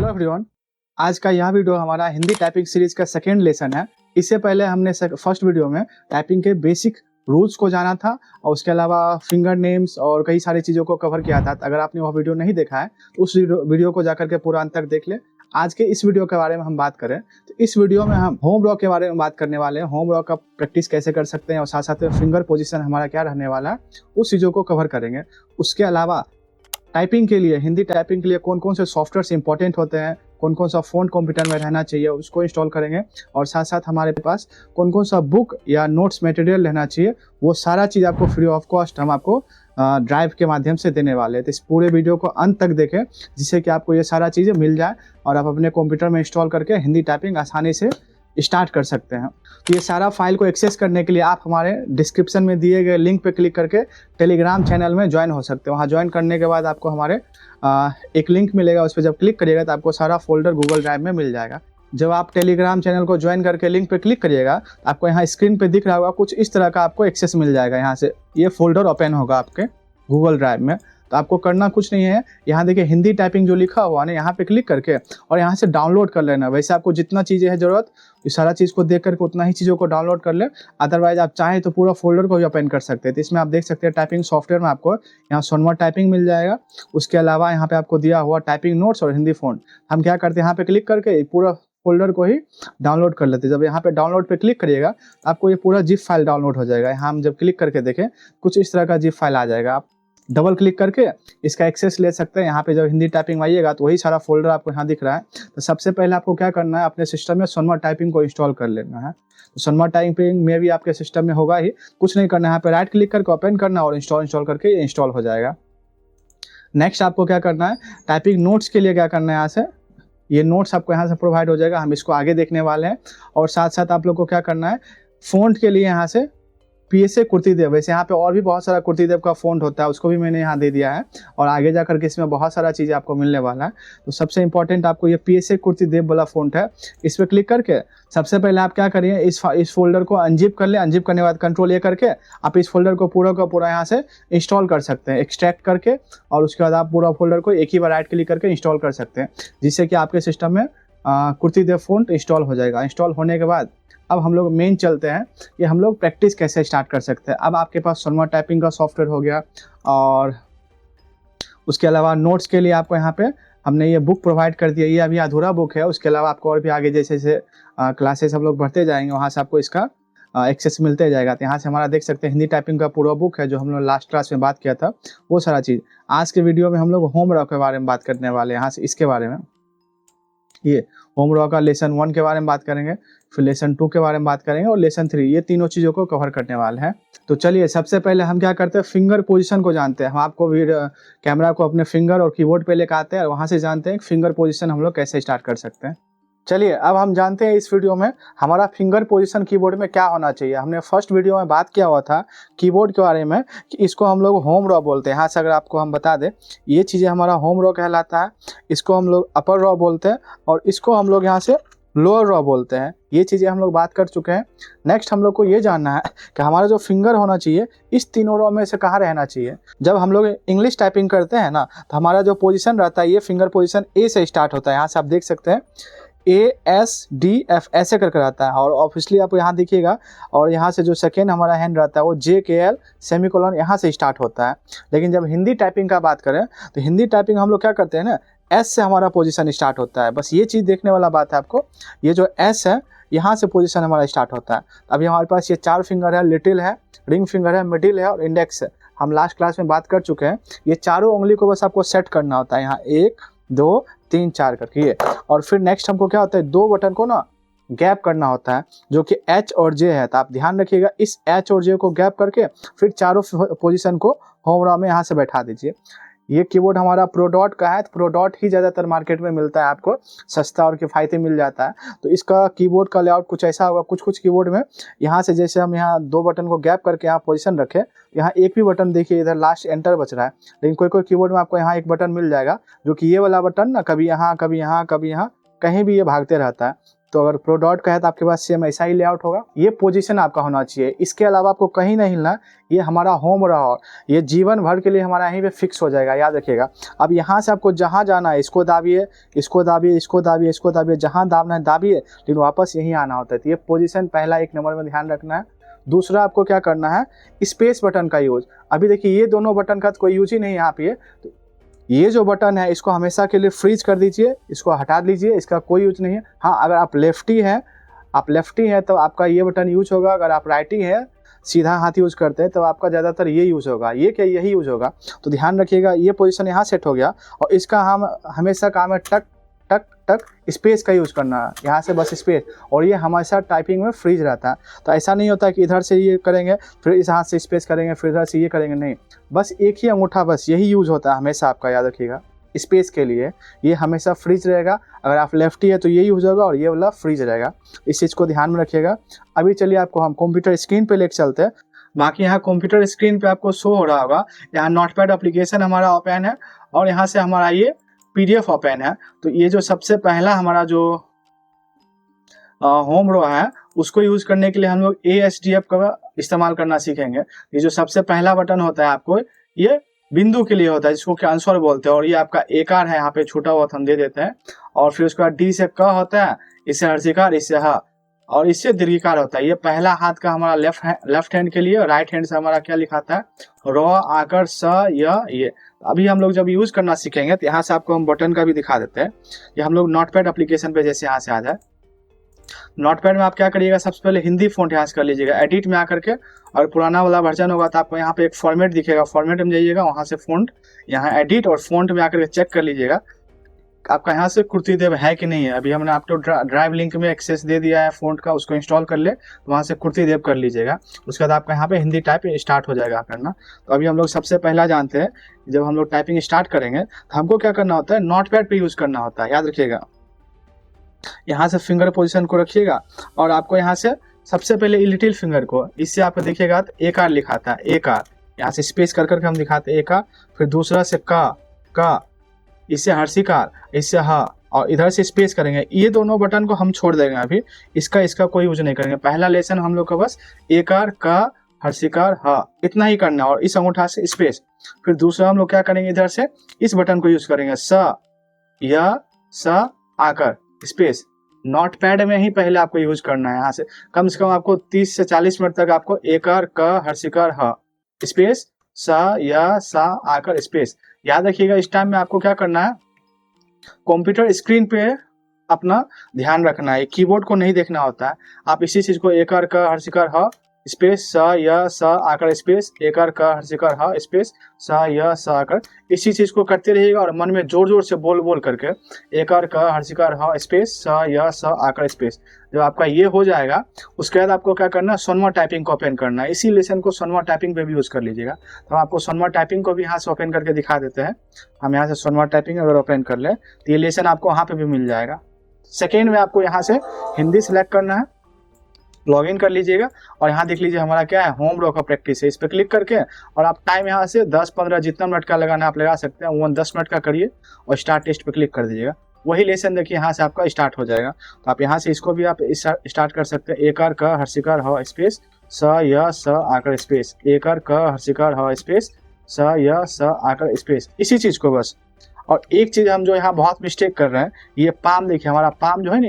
Hello everyone, आज का यह वीडियो हमारा हिंदी टाइपिंग सीरीज का सेकेंड लेसन है। इससे पहले हमने फर्स्ट वीडियो में टाइपिंग के बेसिक रूल्स को जाना था और उसके अलावा फिंगर नेम्स और कई सारी चीज़ों को कवर किया था। अगर आपने वह वीडियो नहीं देखा है तो उस वीडियो को जाकर के पूरा अंत तक देख ले। आज के इस वीडियो के बारे में हम बात करें तो इस वीडियो में हम होम रॉ के बारे में बात करने वाले हैं। होम रॉ का प्रैक्टिस कैसे कर सकते हैं और साथ साथ में फिंगर पोजीशन हमारा क्या रहने वाला है, उस चीज़ों को कवर करेंगे। उसके अलावा टाइपिंग के लिए, हिंदी टाइपिंग के लिए कौन कौन से सॉफ्टवेयर्स इंपॉर्टेंट होते हैं, कौन कौन सा फ़ोन कंप्यूटर में रहना चाहिए, उसको इंस्टॉल करेंगे। और साथ साथ हमारे पास कौन कौन सा बुक या नोट्स मटेरियल रहना चाहिए, वो सारा चीज़ आपको फ्री ऑफ कॉस्ट हम आपको ड्राइव के माध्यम से देने वाले हैं। तो इस पूरे वीडियो को अंत तक देखें जिससे कि आपको ये सारा चीज़ें मिल जाए और आप अपने कंप्यूटर में इंस्टॉल करके हिंदी टाइपिंग आसानी से स्टार्ट कर सकते हैं। तो ये सारा फाइल को एक्सेस करने के लिए आप हमारे डिस्क्रिप्शन में दिए गए लिंक पे क्लिक करके टेलीग्राम चैनल में ज्वाइन हो सकते हो। वहाँ ज्वाइन करने के बाद आपको हमारे एक लिंक मिलेगा, उस पर जब क्लिक करिएगा तो आपको सारा फोल्डर गूगल ड्राइव में मिल जाएगा। जब आप टेलीग्राम चैनल को ज्वाइन करके लिंक पे क्लिक करिएगा तो आपको यहाँ स्क्रीन पे दिख रहा होगा, कुछ इस तरह का आपको एक्सेस मिल जाएगा। यहाँ से ये फोल्डर ओपन होगा आपके गूगल ड्राइव में। तो आपको करना कुछ नहीं है, यहाँ देखिए हिंदी टाइपिंग जो लिखा हुआ ना, यहाँ पे क्लिक करके और यहाँ से डाउनलोड कर लेना। वैसे आपको जितना चीज़ें है ज़रूरत, इस सारा चीज़ को देख करके उतना ही चीज़ों को डाउनलोड कर ले। अदरवाइज आप चाहें तो पूरा फोल्डर को भी ओपन कर सकते हैं। तो इसमें आप देख सकते हैं टाइपिंग सॉफ्टवेयर में आपको यहाँ सोनमर टाइपिंग मिल जाएगा। उसके अलावा यहाँ पे आपको दिया हुआ टाइपिंग नोट्स और हिंदी फ़ॉन्ट। हम क्या करते हैं, यहाँ पे क्लिक करके पूरा फोल्डर को ही डाउनलोड कर लेते हैं। जब यहाँ पे डाउनलोड पे क्लिक करिएगा तो आपको ये पूरा जिप फाइल डाउनलोड हो जाएगा। यहाँ हम जब क्लिक करके देखें कुछ इस तरह का जिप फाइल आ जाएगा। आप डबल क्लिक करके इसका एक्सेस ले सकते हैं। यहाँ पे जब हिंदी टाइपिंग आइएगा तो वही सारा फोल्डर आपको यहाँ दिख रहा है। तो सबसे पहले आपको क्या करना है, अपने सिस्टम में सोनमर टाइपिंग को इंस्टॉल कर लेना है। तो सोनमर टाइपिंग में भी आपके सिस्टम में होगा ही, कुछ नहीं करना है, यहाँ पे राइट क्लिक करके ओपन करना और इंस्टॉल करके ये इंस्टॉल हो जाएगा। नेक्स्ट आपको क्या करना है, टाइपिंग नोट्स के लिए क्या करना है, यहाँ से ये नोट्स आपको यहाँ से प्रोवाइड हो जाएगा। हम इसको आगे देखने वाले हैं। और साथ साथ आप लोग को क्या करना है, फ़ॉन्ट के लिए यहाँ से PSA कुर्तीदेव, वैसे यहाँ पे और भी बहुत सारा कुर्तीदेव का फ़ॉन्ट होता है, उसको भी मैंने यहाँ दे दिया है। और आगे जाकर के इसमें बहुत सारा चीज़ें आपको मिलने वाला है। तो सबसे इंपॉर्टेंट आपको ये PSA कुर्तीदेव वाला फ़ॉन्ट है, इस पर क्लिक करके सबसे पहले आप क्या करिए, इस फोल्डर को अनजिप कर ले। अनजिप करने के बाद कंट्रोल ए करके आप इस फोल्डर को पूरा का पूरा यहाँ से इंस्टॉल कर सकते हैं, एक्सट्रैक्ट करके। और उसके बाद आप पूरा फोल्डर को एक ही बार राइट क्लिक करके इंस्टॉल कर सकते हैं, जिससे कि आपके सिस्टम में कुर्तीदेव फ़ॉन्ट इंस्टॉल हो जाएगा। इंस्टॉल होने के बाद अब हम लोग मेन चलते हैं कि हम लोग प्रैक्टिस कैसे स्टार्ट कर सकते हैं। अब आपके पास सोनमर टाइपिंग का सॉफ्टवेयर हो गया और उसके अलावा नोट्स के लिए आपको यहाँ पे हमने ये बुक प्रोवाइड कर दिया। ये अभी अधूरा बुक है। उसके अलावा आपको और भी आगे जैसे जैसे क्लासेस हम लोग बढ़ते जाएंगे वहाँ से आपको इसका एक्सेस मिलते जाएगा। तो यहाँ से हमारा देख सकते हैं हिंदी टाइपिंग का पूरा बुक है, जो हम लोग लास्ट क्लास में बात किया था वो सारा चीज़। आज के वीडियो में हम लोग होम रॉ के बारे में बात करने वाले हैं। यहाँ से इसके बारे में, ये होम रॉ का लेसन 1 के बारे में बात करेंगे, फिर लेसन 2 के बारे में बात करेंगे और लेसन 3, ये तीनों चीज़ों को कवर करने वाले हैं। तो चलिए सबसे पहले हम क्या करते हैं, फिंगर पोजीशन को जानते हैं। हम आपको भी कैमरा को अपने फिंगर और कीबोर्ड पे लेकर आते हैं और वहाँ से जानते हैं फिंगर पोजीशन हम लोग कैसे स्टार्ट कर सकते हैं। चलिए अब हम जानते हैं इस वीडियो में हमारा फिंगर पोजीशन कीबोर्ड में क्या होना चाहिए। हमने फर्स्ट वीडियो में बात किया हुआ था कीबोर्ड के बारे में कि इसको हम लोग होम रॉ बोलते हैं। यहाँ से अगर आपको हम बता दें, ये चीज़ें हमारा होम रॉ कहलाता है। इसको हम लोग अपर रॉ बोलते हैं और इसको हम लोग यहाँ से लोअर रॉ बोलते हैं। ये चीज़ें हम लोग बात कर चुके हैं। नेक्स्ट हम लोग को ये जानना है कि हमारा जो फिंगर होना चाहिए इस तीनों रॉ में से कहाँ रहना चाहिए। जब हम लोग इंग्लिश टाइपिंग करते हैं ना, तो हमारा जो पोजीशन रहता है, ये फिंगर पोजीशन ए से स्टार्ट होता है। यहाँ से आप देख सकते हैं ASDF ऐसे करके रहता है। और ऑब्वियसली आप यहाँ देखिएगा, और यहाँ से जो सेकेंड हमारा हैंड रहता है वो JKL सेमीकोलन यहाँ से स्टार्ट होता है। लेकिन जब हिंदी टाइपिंग का बात करें तो हिंदी टाइपिंग हम लोग क्या करते हैं ना, S से हमारा पोजीशन स्टार्ट होता है। बस ये चीज़ देखने वाला बात है आपको, ये जो S है यहाँ से पोजीशन हमारा स्टार्ट होता है। अभी हमारे पास ये 4 फिंगर है, लिटिल है, रिंग फिंगर है, मिडिल है और इंडेक्स है। हम लास्ट क्लास में बात कर चुके हैं। ये चारों उंगली को बस आपको सेट करना होता है, यहाँ 1 2 3 4 करके ये। और फिर नेक्स्ट हमको क्या होता है, 2 बटन को ना गैप करना होता है, जो कि H और J है। तो आप ध्यान रखिएगा, इस H और J को गैप करके फिर चारों पोजीशन को होम रॉ में यहाँ से बैठा दीजिए। ये कीबोर्ड हमारा प्रोडॉट का है। तो प्रोडॉट ही ज़्यादातर मार्केट में मिलता है, आपको सस्ता और किफ़ायती मिल जाता है। तो इसका कीबोर्ड का लेआउट कुछ ऐसा होगा। कुछ कीबोर्ड में यहाँ से जैसे हम यहाँ 2 बटन को गैप करके यहाँ पोजीशन रखें, यहाँ एक भी बटन देखिए इधर लास्ट एंटर बच रहा है। लेकिन कोई कीबोर्ड में आपको यहाँ एक बटन मिल जाएगा, जो कि ये वाला बटन ना कभी यहाँ कभी यहाँ कभी यहाँ कहीं भी ये भागते रहता है। तो अगर प्रो डॉट का है तो आपके पास सेम ऐसा ही लेआउट होगा। ये पोजीशन आपका होना चाहिए, इसके अलावा आपको कहीं नहीं हिलना। ये हमारा होम रहा और ये जीवन भर के लिए हमारा यहीं पे फिक्स हो जाएगा, याद रखिएगा। अब यहाँ से आपको जहाँ जाना है इसको दाबिए, इसको दाबिए, इसको दाबिए, इसको दाबिए, जहाँ दाबना है दाबिए, लेकिन वापस यहीं आना होता है। तो ये पोजीशन पहला 1 नंबर में ध्यान रखना है। दूसरा आपको क्या करना है, स्पेस बटन का यूज। अभी देखिए ये दोनों बटन का तो कोई यूज ही नहीं है यहाँ पे। तो ये जो बटन है इसको हमेशा के लिए फ्रीज कर दीजिए, इसको हटा दीजिए, इसका कोई यूज नहीं है। हाँ, अगर आप लेफ्टी हैं तो आपका ये बटन यूज होगा। अगर आप राइटी हैं, सीधा हाथ यूज करते हैं, तो आपका ज़्यादातर ये यूज होगा। ये क्या, यही यूज होगा। तो ध्यान रखिएगा, ये पोजीशन यहाँ सेट हो गया और इसका हम हमेशा काम है टक टक टक स्पेस का यूज़ करना है, यहाँ से बस स्पेस। और ये हमेशा टाइपिंग में फ्रीज रहता है। तो ऐसा नहीं होता कि इधर से ये करेंगे फिर इस हाथ से स्पेस करेंगे फिर इधर से ये करेंगे, नहीं, बस एक ही अंगूठा, बस यही यूज़ होता है हमेशा आपका, याद रखिएगा। स्पेस के लिए ये हमेशा फ्रीज रहेगा। अगर आप लेफ्टी है तो ये यूज होगा और ये वाला फ्रीज रहेगा, इस चीज़ को ध्यान में रखिएगा। अभी चलिए आपको हम कंप्यूटर स्क्रीन पे लेके चलते हैं। बाकी यहाँ कंप्यूटर स्क्रीन पे आपको शो हो रहा होगा, यहाँ नोटपैड एप्लीकेशन हमारा ओपन है और यहाँ से हमारा ये PDF ओपन है। तो ये जो सबसे पहला हमारा जो होम रो है उसको यूज करने के लिए हम लोग ASDF का इस्तेमाल करना सीखेंगे। ये जो सबसे पहला बटन होता है आपको, ये बिंदु के लिए होता है, जिसको कि आंसर बोलते हैं। और ये आपका एकार है, यहाँ पे छूटा हुआ हम दे देते हैं। और फिर उसके बाद D से क होता है, इससे हर्षिकार, इससे ह, और इससे दीर्घिकार होता है। ये पहला हाथ का हमारा लेफ्ट हैंड के लिए। राइट हैंड से हमारा क्या लिखाता है, र आकर स ये। अभी हम लोग जब यूज करना सीखेंगे तो यहाँ से आपको हम बटन का भी दिखा देते हैं। ये हम लोग नोटपैड एप्लीकेशन पे जैसे यहाँ से आ जाए, नोटपैड में आप क्या करिएगा, सबसे पहले हिंदी फ़ॉन्ट यहाँ से कर लीजिएगा, एडिट में आकर के। और पुराना वाला वर्जन होगा तो आपको यहाँ पे एक फॉर्मेट दिखेगा, फॉर्मेट में जाइएगा, वहाँ से फ़ॉन्ट, यहाँ एडिट और फ़ॉन्ट में आकर के चेक कर लीजिएगा आपका यहाँ से कुर्तीदेव है कि नहीं है। अभी हमने आपको ड्राइव लिंक में एक्सेस दे दिया है फ़ॉन्ट का, उसको इंस्टॉल कर ले तो वहाँ से कुर्तीदेव कर लीजिएगा। उसके बाद आपका यहाँ पे हिंदी टाइप स्टार्ट हो जाएगा करना। तो अभी हम लोग सबसे पहला जानते हैं, जब हम लोग टाइपिंग स्टार्ट करेंगे तो हमको क्या करना होता है, नोटपैड पे यूज़ करना होता है, याद रखिएगा। यहाँ से फिंगर पोजीशन को रखिएगा और आपको यहाँ से सबसे पहले लिटिल फिंगर को, इससे आपको देखिएगा तो एकार लिखाता है, एकार, यहाँ से स्पेस कर करके हम दिखाते हैं एकार। फिर दूसरा से का, इससे हर्षिकार, इससे हा, और इधर से स्पेस करेंगे। ये दोनों बटन को हम छोड़ देंगे अभी, इसका कोई यूज नहीं करेंगे। पहला लेसन हम लोग का बस एकार, का, हर्षिकार, हा, इतना ही करना है और इस अंगूठा से स्पेस। फिर दूसरा हम लोग क्या करेंगे, इधर से इस बटन को यूज करेंगे, स, या, स, आकर, स्पेस। नोटपैड में ही पहले आपको यूज करना है। यहाँ से कम आपको 30 से 40 मिनट तक आपको एकार, क, हर्षिकार, ह, स्पेस, स, या, सा, आकर, स्पेस। याद रखिएगा इस टाइम में आपको क्या करना है, कंप्यूटर स्क्रीन पे अपना ध्यान रखना है, कीबोर्ड को नहीं देखना होता है। आप इसी चीज को एकार, क, हर्षिकार, ह, स्पेस, स, या, स, आकर, स्पेस, एकार, क, हर्षिकार, ह, स्पेस, स, या, स, आकर, इसी चीज को करते रहिएगा और मन में जोर जोर से बोल करके एकार, क, हर्षिकार, ह, स्पेस, स, या, स, आकर, स्पेस। जब आपका ये हो जाएगा उसके बाद आपको क्या करना है, सोनवा टाइपिंग को ओपन करना है। इसी लेसन को सोनवा टाइपिंग पे भी यूज कर लीजिएगा। तो आपको सोनवा टाइपिंग को भी यहाँ से ओपन करके दिखा देते हैं। हम यहाँ से सोनवा टाइपिंग अगर ओपन कर ले तो ये लेसन आपको वहाँ पे भी मिल जाएगा। सेकेंड में आपको यहाँ से हिंदी सिलेक्ट करना है, लॉग इन कर लीजिएगा और यहाँ देख लीजिए हमारा क्या है, होम रो का प्रैक्टिस है। इस पर क्लिक करके और आप टाइम यहाँ से 10-15 जितना मिनट का लगाना आप लगा सकते हैं, 10 मिनट का करिए और स्टार्ट टेस्ट पे क्लिक कर दीजिएगा। वही लेसन देखिए यहाँ से आपका स्टार्ट हो जाएगा। तो आप यहाँ से इसको भी आप स्टार्ट कर सकते हैं, एकार, क, हर्षिकार, ह, स्पेस, स, या, स, आकर, स्पेस, एकार, क, हर्षिकार, ह, स्पेस, स, या, स, आकर, स्पेस, इसी चीज को बस। और एक चीज हम जो यहाँ बहुत मिस्टेक कर रहे हैं, ये पाम देखिए, हमारा पाम जो है ना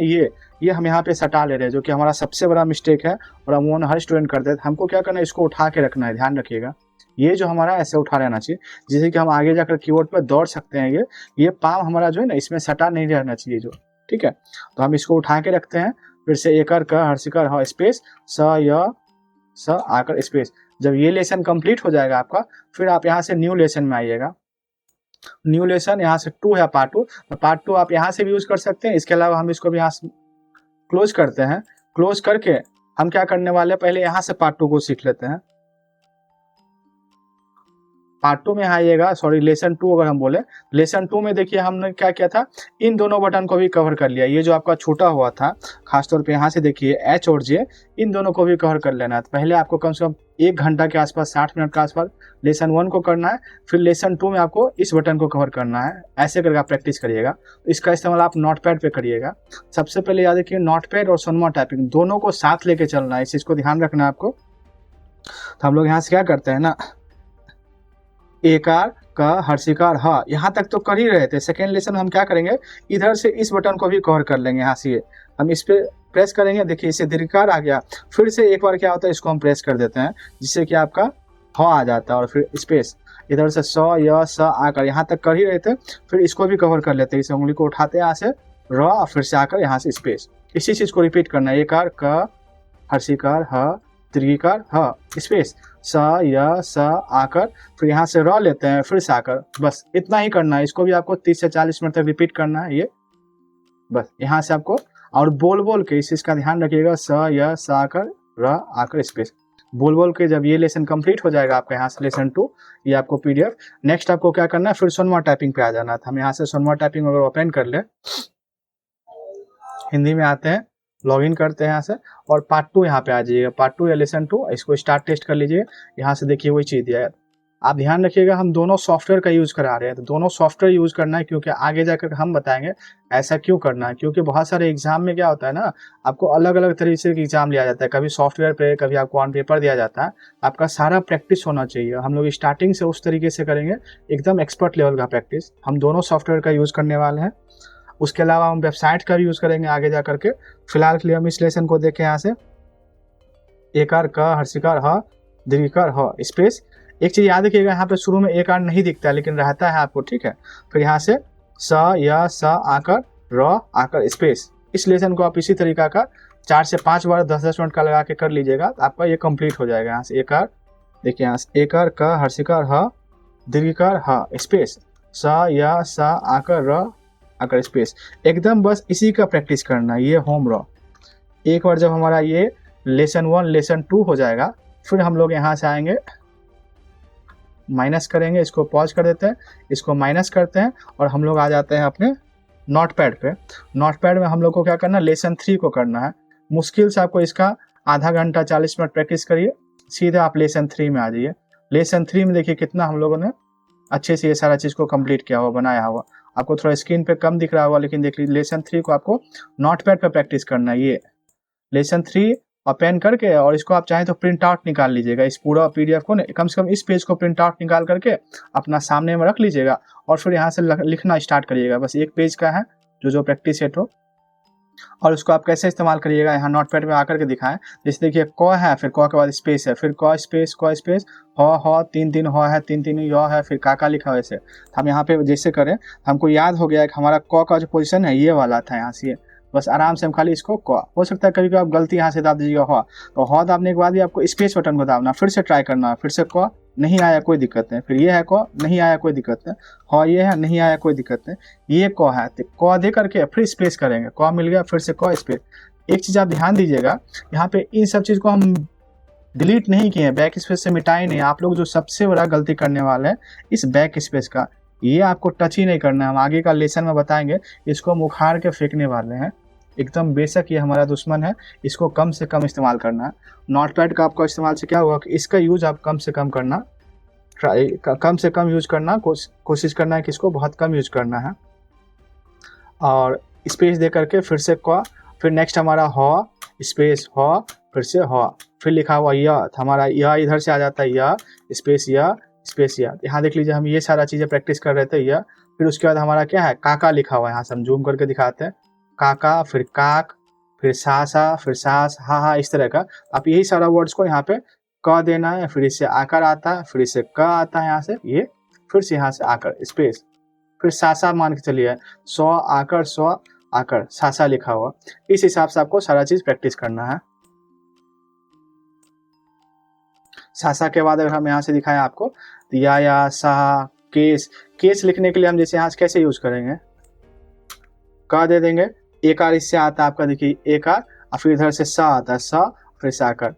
ये हम यहाँ पे सटा ले रहे हैं, जो कि हमारा सबसे बड़ा मिस्टेक है और हम वो हर स्टूडेंट करते हैं। हमको क्या करना है, इसको उठा के रखना है, ध्यान रखिएगा। ये जो हमारा ऐसे उठा रहना चाहिए जिससे कि हम आगे जाकर कीबोर्ड पर दौड़ सकते हैं। ये पाम हमारा जो है ना इसमें सटा नहीं रहना चाहिए जो, ठीक है। तो हम इसको उठा के रखते हैं। फिर से एकार, क, हर्षिकार, ह, स्पेस, स, या, स, आकर, स्पेस। जब ये लेसन कंप्लीट हो जाएगा आपका, फिर आप यहाँ से न्यू लेसन में आइएगा। न्यू लेसन यहाँ से 2 है, पार्ट 2। तो पार्ट 2 आप यहाँ से भी यूज कर सकते हैं। इसके अलावा हम इसको भी यहाँ से क्लोज करते हैं। क्लोज करके हम क्या करने वाले हैं, पहले यहाँ से पार्ट 2 को सीख लेते हैं। पार्ट 2 में आइएगा, सॉरी लेसन 2 अगर हम बोले, लेसन 2 में देखिए हमने क्या किया था, इन दोनों बटन को भी कवर कर लिया। ये जो आपका छूटा हुआ था, खासतौर पे यहाँ से देखिए एच और जे, इन दोनों को भी कवर कर लेना है। तो पहले आपको कम से कम 1 घंटा के आसपास, 60 मिनट के आसपास लेसन 1 को करना है, फिर लेसन 2 में आपको इस बटन को कवर करना है। ऐसे करके आप प्रैक्टिस करिएगा। तो इसका इस्तेमाल आप नोटपैड पे करिएगा। सबसे पहले याद रखिए, नोटपैड और सोनमा टाइपिंग दोनों को साथ लेके चलना है, इस चीज़ को ध्यान रखना है आपको। तो हम लोग यहाँ से क्या करते हैं ना, एकार का हर्षिकार ह, यहाँ तक तो कर ही रहे थे। सेकेंड लेसन हम क्या करेंगे, इधर से इस बटन को भी कवर कर लेंगे। यहाँ से हम इस पे प्रेस करेंगे, देखिए इसे दीर्घकार आ गया। फिर से एक बार क्या होता है, इसको हम प्रेस कर देते हैं, जिससे कि आपका ह आ जाता है, और फिर स्पेस इधर से स य स आकर यहाँ तक कर ही रहे थे। फिर इसको भी कवर कर लेते हैं, इस उंगली को उठाते हैं यहाँ से र, फिर से आकर यहाँ से स्पेस। इसी चीज़ को रिपीट करना है, एकार क हर्षिकार ह दीर्घिकार ह स्पेस स य स आकर, फिर यहाँ से र लेते हैं, फिर से आकर। बस इतना ही करना है। इसको भी आपको 30 से 40 मिनट तक रिपीट करना है। ये बस यहाँ से आपको, और बोल बोल के इस चीज़ का ध्यान रखिएगा, स य स आकर र आकर स्पेस। बोल बोल के जब ये लेसन कंप्लीट हो जाएगा आपका, यहाँ से लेसन 2, ये आपको पीडीएफ। नेक्स्ट आपको क्या करना है, फिर सोनमा टाइपिंग पे आ जाना था। हम यहाँ से सोनमा टाइपिंग अगर ओपन कर ले, हिंदी में आते हैं, लॉगिन करते हैं यहाँ से, और पार्ट 2 यहाँ पे आ जाइएगा, पार्ट 2 या लेसन 2, इसको स्टार्ट टेस्ट कर लीजिए। यहाँ से देखिए वही चीज़ दिया है। आप ध्यान रखिएगा, हम दोनों सॉफ्टवेयर का यूज़ करा रहे हैं, तो दोनों सॉफ्टवेयर यूज़ करना है, क्योंकि आगे जाकर हम बताएंगे ऐसा क्यों करना है। क्योंकि बहुत सारे एग्जाम में क्या होता है ना, आपको अलग अलग तरीके से एग्जाम लिया जाता है, कभी सॉफ्टवेयर पे, कभी आपको ऑन पेपर दिया जाता है। आपका सारा प्रैक्टिस होना चाहिए। हम लोग स्टार्टिंग से उस तरीके से करेंगे, एकदम एक्सपर्ट लेवल का प्रैक्टिस। हम दोनों सॉफ्टवेयर का यूज़ करने वाले हैं। उसके अलावा हम वेबसाइट का भी यूज़ करेंगे आगे जा करके। फिलहाल के लिए हम इस लेसन को देखें। यहाँ से एकार क हर्षिकार ह दीर्घिकार ह स्पेस। एक चीज़ याद रखिएगा, यहाँ पे शुरू में एकार नहीं दिखता है, लेकिन रहता है आपको, ठीक है। फिर यहाँ से स य स आकर र आकर स्पेस। इस लेसन को आप इसी तरीका का 4 से 5 बार 10-10 मिनट का लगा के कर लीजिएगा, तो आपका ये कंप्लीट हो जाएगा। यहाँ से एकार, देखिए यहाँ से एकार क हर्षिकार ह दीर्घिकार ह स्पेस स य स आकर र आकर स्पेस। एकदम बस इसी का प्रैक्टिस करना, ये होम रॉ। एक बार जब हमारा ये लेसन 1 लेसन 2 हो जाएगा, फिर हम लोग यहाँ से आएंगे, माइनस करेंगे, इसको पॉज कर देते हैं, इसको माइनस करते हैं, और हम लोग आ जाते हैं अपने नोटपैड पे। नोटपैड में हम लोग को क्या करना है, लेसन 3 को करना है। मुश्किल से आपको इसका आधा घंटा 40 मिनट प्रैक्टिस करिए, सीधे आप लेसन 3 में आ जाइए। लेसन 3 में देखिए कितना हम लोगों ने अच्छे से ये सारा चीज़ को कंप्लीट किया हुआ, बनाया हुआ। आपको थोड़ा स्क्रीन पे कम दिख रहा होगा, लेकिन देख लीजिए लेसन 3 को आपको नोटपैड पे प्रैक्टिस करना है। ये लेसन 3 ओपन करके, और इसको आप चाहें तो प्रिंट आउट निकाल लीजिएगा। इस पूरा पीडीएफ को कम से कम इस पेज को प्रिंट आउट निकाल करके अपना सामने में रख लीजिएगा, और फिर यहाँ से लिखना स्टार्ट करिएगा। बस एक पेज का है जो प्रैक्टिस सेट हो, और उसको आप कैसे इस्तेमाल करिएगा, यहाँ नोटपैड में आकर के दिखाएं। जैसे देखिए क है, फिर क के बाद स्पेस है, फिर क स्पेस ह 3 ह है, 3 य है, फिर का लिखा है। वैसे हम यहाँ पे जैसे करें, हमको याद हो गया कि हमारा क का जो पोजीशन है ये वाला था यहाँ से। बस आराम से हम खाली इसको क, हो सकता है कभी कभी आप गलती यहाँ से दाब दीजिएगा ह, तो ह दाबने के बाद ही आपको स्पेस बटन को दाबना, फिर से ट्राई करना, फिर से क, नहीं आया कोई दिक्कत नहीं, फिर ये है क, नहीं आया कोई दिक्कत नहीं, ह ये है, नहीं आया कोई दिक्कत नहीं, ये क है, तो क दे करके फिर स्पेस करेंगे, क मिल गया, फिर से क स्पेस। एक चीज़ आप ध्यान दीजिएगा, यहाँ पे इन सब चीज़ को हम डिलीट नहीं किए, बैक स्पेस से मिटाए नहीं। आप लोग जो सबसे बड़ा गलती करने वाले हैं इस बैक स्पेस का, ये आपको टच ही नहीं करना है। हम आगे का लेसन में बताएंगे, इसको हम उखाड़ के फेंकने वाले हैं एकदम। बेशक ये हमारा दुश्मन है, इसको कम से कम इस्तेमाल करना है। नोटपैड का आपका इस्तेमाल से क्या होगा कि इसका यूज़ आप कम से कम करना, कम से कम यूज़ करना, कोशिश करना है कि इसको बहुत कम यूज़ करना है। और स्पेस दे करके फिर से क, फिर नेक्स्ट हमारा ह स्पेस ह, फिर से ह, फिर लिखा हुआ य, हमारा य इधर से आ जाता है, य स्पेस य स्पेस य। यहाँ देख लीजिए हम ये सारा चीज़ें प्रैक्टिस कर रहे थे, य। फिर उसके बाद हमारा क्या है, काका लिखा हुआ है। यहाँ से हम जूम करके दिखाते हैं, काका, फिर काक, फिर सासा, फिर सास, हा, इस तरह का। आप यही सारा वर्ड्स को यहाँ पे क देना है, फिर इससे आकर आता है, फिर इससे क आता है यहाँ से ये, फिर से यहाँ से आकर स्पेस, फिर सासा मान के चलिए, सौ आकर सासा लिखा हुआ। इस हिसाब से आपको सारा चीज़ प्रैक्टिस करना है। सासा के बाद अगर हम यहाँ से दिखाएं आपको, तो या सा, केस लिखने के लिए हम जैसे यहाँ से कैसे यूज करेंगे, क दे देंगे, एकार इससे आता है आपका, देखिए एकार, और फिर इधर से सा आता है, सा, फिर से आकर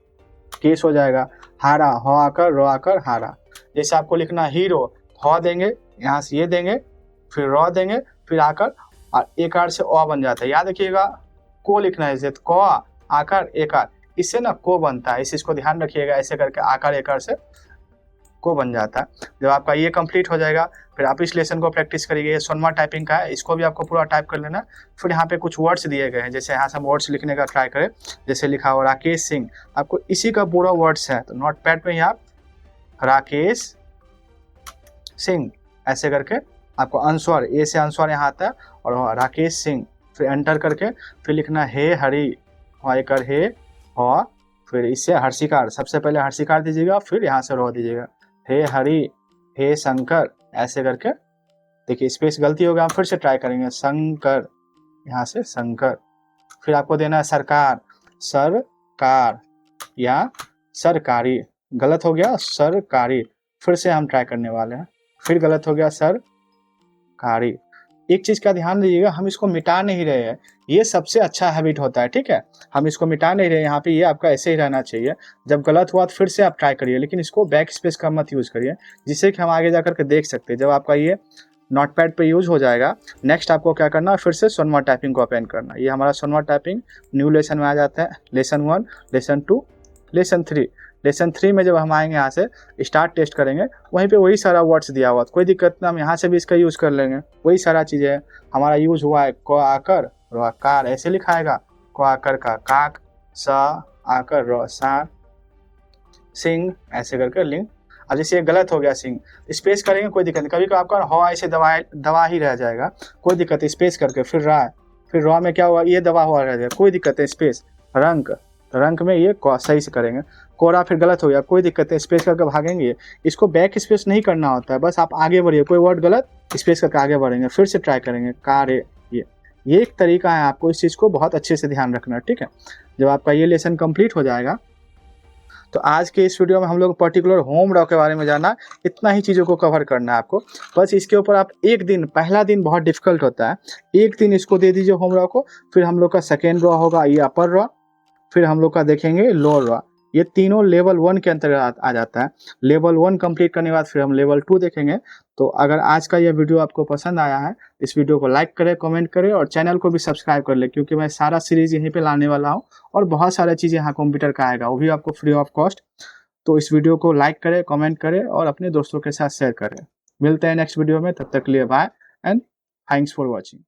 केस हो जाएगा। हारा, ह आकर, रो आकर हारा। जैसे आपको लिखना हीरो, ह देंगे, यहाँ से ये देंगे, फिर र देंगे, फिर आकर और एकार से अ बन जाता है। याद रखिएगा, को लिखना है जैसे क आकार एकार, इससे ना को बनता है, इस चीज को ध्यान रखिएगा। ऐसे करके आकार एकार से को बन जाता है। जब आपका ये कंप्लीट हो जाएगा, फिर आप इस लेसन को प्रैक्टिस करिए। ये सोनमा टाइपिंग का है, इसको भी आपको पूरा टाइप कर लेना। फिर यहाँ पे कुछ वर्ड्स दिए गए हैं, जैसे यहाँ से हम वर्ड्स लिखने का ट्राई करें। जैसे लिखा हो राकेश सिंह, आपको इसी का पूरा वर्ड्स है, तो नोट पैड में ही आप राकेश सिंह ऐसे करके आपको अनुस्वार, ए से अनुस्वार यहाँ आता है, और राकेश सिंह, फिर एंटर करके फिर लिखना हे हरि, कर हे ह, फिर इससे हर्षिकार, सबसे पहले हर्षिकार दीजिएगा, फिर यहाँ से रो दीजिएगा, हे हरि, हे शंकर, ऐसे करके। देखिए स्पेस गलती हो गया, हम फिर से ट्राई करेंगे, शंकर, यहाँ से शंकर। फिर आपको देना है सरकार, सरकार या सरकारी, गलत हो गया सरकारी, फिर से हम ट्राई करने वाले हैं, फिर गलत हो गया सरकारी। एक चीज का ध्यान दीजिएगा, हम इसको मिटा नहीं रहे हैं, ये सबसे अच्छा हैबिट होता है, ठीक है। हम इसको मिटा नहीं रहे, यहाँ पे ये आपका ऐसे ही रहना चाहिए। जब गलत हुआ तो फिर से आप ट्राई करिए, लेकिन इसको बैक स्पेस का मत यूज करिए, जिससे कि हम आगे जाकर के देख सकते हैं। जब आपका ये नोटपैड पे यूज हो जाएगा, नेक्स्ट आपको क्या करना है, फिर से सोनमा टाइपिंग को ओपन करना। ये हमारा सोनमा टाइपिंग न्यू लेसन में आ जाता है, लेसन 1, लेसन 2, लेसन 3। लेसन 3 में जब हम आएंगे, यहाँ से स्टार्ट टेस्ट करेंगे, वहीं पे वही सारा वर्ड्स दिया हुआ, कोई दिक्कत ना, हम यहाँ से भी इसका यूज कर लेंगे। वही सारा चीजें है, हमारा यूज हुआ है क आकर र कार, ऐसे लिखाएगा, क आकर का काक, सा आकर र सा, सिंह ऐसे करके लिंग। अब जैसे ये गलत हो गया सिंह, स्पेस करेंगे कोई दिक्कत नहीं, कभी कभी आपका ह ऐसे दबा ही रह जाएगा, कोई दिक्कत है, स्पेस करके फिर रा, फिर र में क्या हुआ, ये दबा हुआ रह जाएगा, कोई दिक्कत है, स्पेस। रंक, रंक में ये सही से करेंगे। कोरा फिर गलत हो गया, कोई दिक्कत है, स्पेस करके भागेंगे। इसको बैक स्पेस नहीं करना होता है, बस आप आगे बढ़िए, कोई वर्ड गलत स्पेस करके आगे बढ़ेंगे, फिर से ट्राई करेंगे, कारे। ये एक तरीका है, आपको इस चीज़ को बहुत अच्छे से ध्यान रखना है, ठीक है। जब आपका ये लेसन कंप्लीट हो जाएगा, तो आज के इस वीडियो में हम लोग पर्टिकुलर होम रॉ के बारे में जाना, इतना ही चीज़ों को कवर करना है आपको। बस इसके ऊपर आप एक दिन, पहला दिन बहुत डिफिकल्ट होता है, एक दिन इसको दे दीजिए होम रॉ को। फिर हम लोग का सेकेंड रॉ होगा ये अपर रॉ, फिर हम लोग का देखेंगे लोअर रॉ। ये तीनों लेवल 1 के अंतर्गत आ जाता है। लेवल 1 कंप्लीट करने के बाद फिर हम लेवल 2 देखेंगे। तो अगर आज का यह वीडियो आपको पसंद आया है, इस वीडियो को लाइक करें, कमेंट करें और चैनल को भी सब्सक्राइब कर ले, क्योंकि मैं सारा सीरीज यहीं पे लाने वाला हूँ और बहुत सारी चीज़ें यहाँ कंप्यूटर का आएगा, वो भी आपको फ्री ऑफ कॉस्ट। तो इस वीडियो को लाइक करें, कमेंट करें और अपने दोस्तों के साथ शेयर करें। मिलते हैं नेक्स्ट वीडियो में, तब तक के लिए bye and thanks for watching.